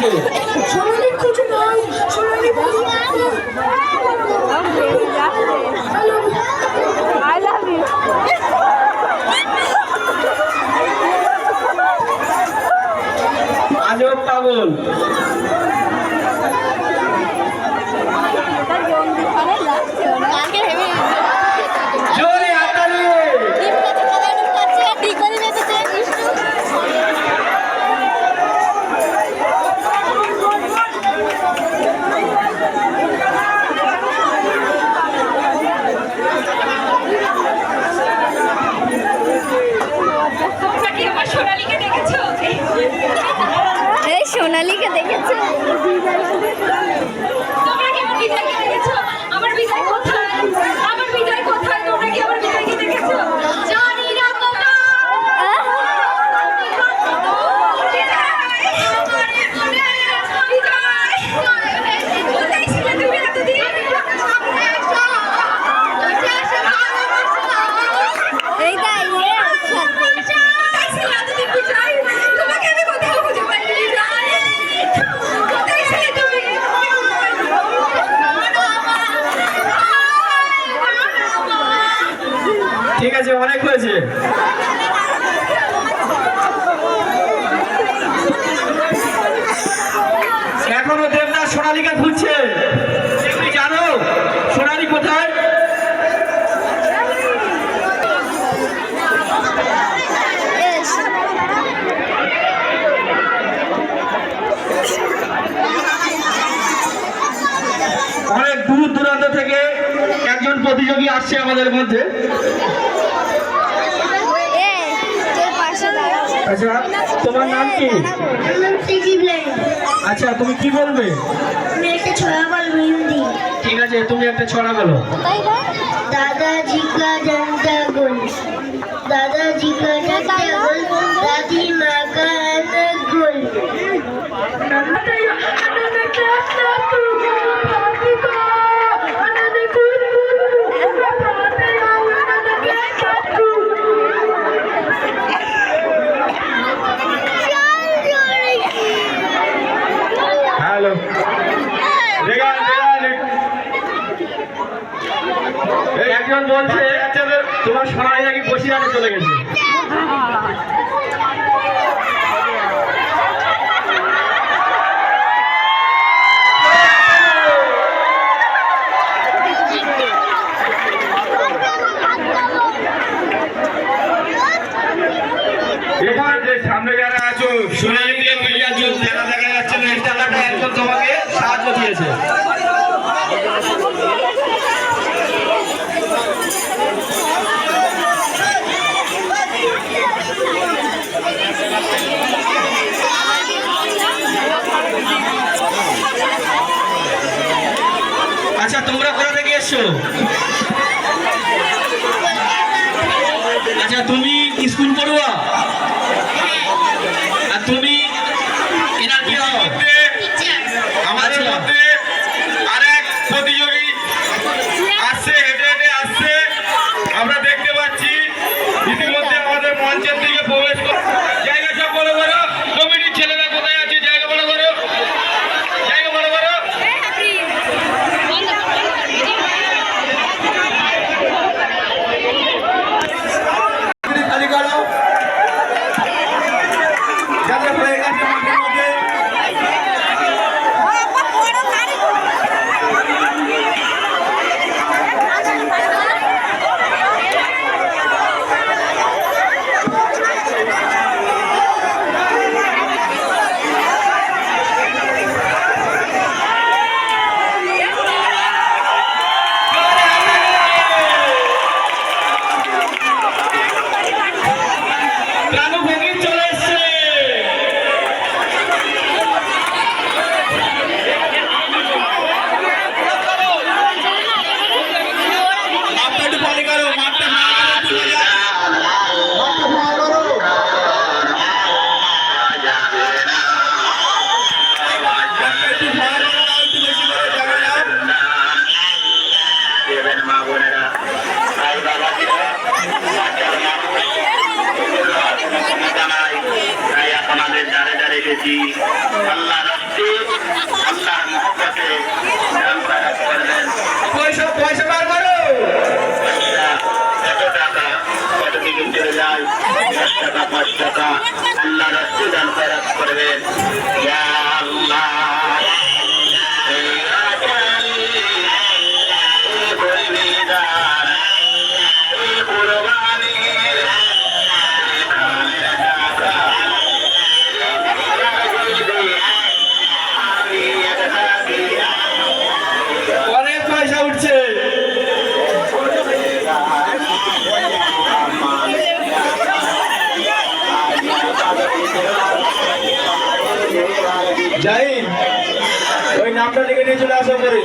আছে? সোনালি খুঁজে নাই, সোনালি I love you. আজব পাগল। জোরে হাততালি। সোনালীকে দেখেছো? তোমরা কি আমার বিজয়কে দেখেছো? আমার বিজয় কোথায়? আমার বিজয় কোথায়? তোমরা কি আমার বিজয়কে দেখেছো? জানি না কোথায়। কোথায় ছিলে তুমি এতদিন? এই তাই কোথায় ছিলে এতদিন বিজয়? তোমাকে আমি কোথাও খুঁজে পাইনি বিজয়। কোথায় ছিলে তুমি? ঠিক আছে, অনেক হয়েছে। এখনো দেবদাস সোনালীকে খুঁজছে। তুমি জানো সোনালী কোথায়? অনেক দূর দূরান্ত থেকে একজন প্রতিযোগী আসছে আমাদের মধ্যে। আচ্ছা, তোমার নাম কি? আচ্ছা, তুমি কি বলবে? ঠিক আছে, তুমি একটা ছড়া বলো। दादाजी का डंडा गोल, दादाजी का डंडा गोल, दादी माँ का गोल। হ্যালো, একজন বলছে তোমার সোনালী নাকি বসিরহাটে চলে গেছে। এবার যে সামনে যারা আছো সোনালীকে মিডিয়া দেখা যাচ্ছে না, এই টাকাটা একজন তোমাকে সাহায্য দিয়েছে। আচ্ছা, তোমরা কোথা থেকে এসছো? আচ্ছা, তুমি স্কুল পড়ুয়া? আর তুমি এরা কি হও? আমাদের মধ্যে আরেক প্রতিযোগী আসছে, হেঁটে হেঁটে আসছে, আমরা দেখতে পাচ্ছি। ইতিমধ্যে আমাদের মঞ্চের দিকে প্রবেশ করে জায়গা সব বড় বড়। কমিটির ছেলেরা কোথায় আছে? জায়গা বড় বড়, জায়গা বড় বড়। খালি করো যাদের হয়ে গেছে মাঠের মধ্যে। এসেছি আল্লাহ রাস্তে টাকা 5 টাকা আল্লাহ রাস্তে দান খয়রাত করবেন। ইয়া আল্লাহ এই রাখাল, এই বলিদান, এই কুরবানি, এই খানের টাকা, আমি একটা দিয়া অনেক পয়সা উঠছে। জাহিদ, ওই নামটা লিখে নিয়ে চলে আসো করে।